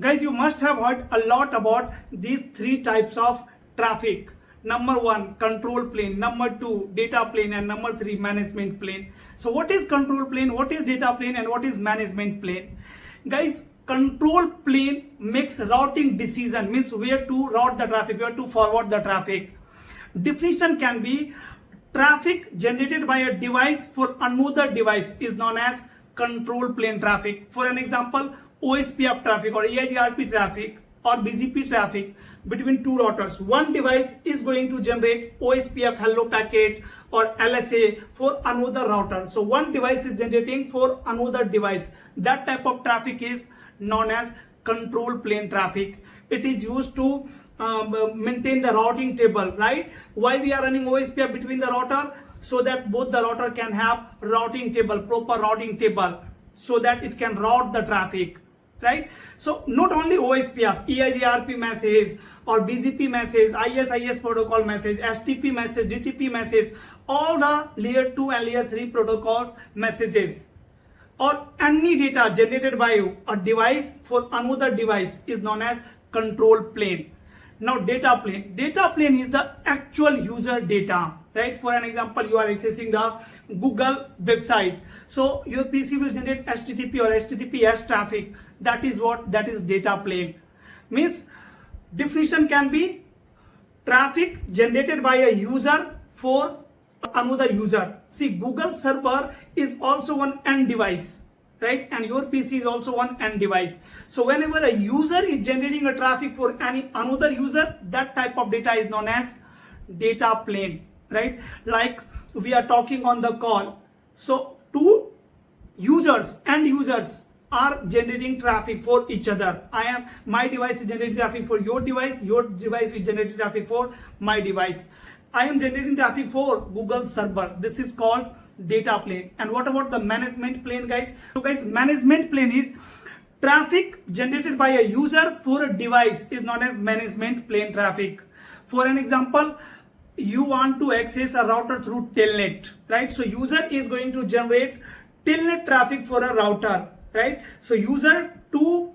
Guys, you must have heard a lot about these three types of traffic. Number one, control plane. Number two, data plane. And number three, management plane. So what is control plane? What is data plane? And what is management plane? Guys, control plane makes routing decision, means where to route the traffic, where to forward the traffic. Definition can be traffic generated by a device for another device is known as control plane traffic. For an example, OSPF traffic or EIGRP traffic or BGP traffic between two routers. One device is going to generate OSPF hello packet or LSA for another router. So one device is generating for another device. That type of traffic is known as control plane traffic. It is used to maintain the routing table, right? Why we are running OSPF between the router? So that both the router can have routing table, proper routing table, so that it can route the traffic, right? So not only OSPF, EIGRP message or BGP message, IS protocol message, STP message, DTP message, all the layer 2 and layer 3 protocols messages or any data generated by a device for another device is known as control plane. Now data plane. Data plane is the actual user data, right? For an example, you are accessing the Google website. So your PC will generate HTTP or HTTPS traffic. That is what? That is data plane. Means definition can be traffic generated by a user for another user. See, Google server is also one end device, right? And your PC is also one end device. So whenever a user is generating a traffic for any another user, that type of data is known as data plane, right? Like we are talking on the call. So two users, end users are generating traffic for each other. My device is generating traffic for your device is generating traffic for my device. I am generating traffic for Google server. This is called data plane. And what about the management plane, guys? So guys, management plane is traffic generated by a user for a device is known as management plane traffic. For an example, you want to access a router through telnet, right? So user is going to generate telnet traffic for a router, right? So user to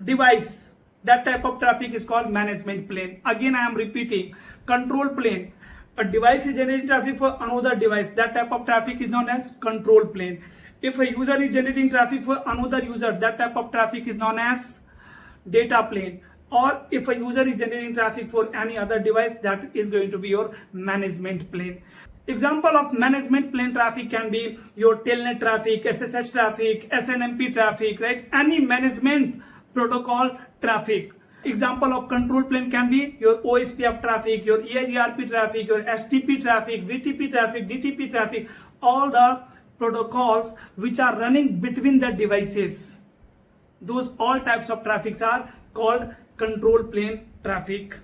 device, that type of traffic is called management plane. Again, I am repeating, control plane. A device is generating traffic for another device. That type of traffic is known as control plane. If a user is generating traffic for another user, that type of traffic is known as data plane. Or if a user is generating traffic for any other device, that is going to be your management plane. Example of management plane traffic can be your telnet traffic, SSH traffic, ccnp traffic, right? Any management protocol traffic. Example of control plane can be your OSPF traffic, your EIGRP traffic, your STP traffic, VTP traffic, DTP traffic, all the protocols which are running between the devices. Those all types of traffics are called control plane traffic.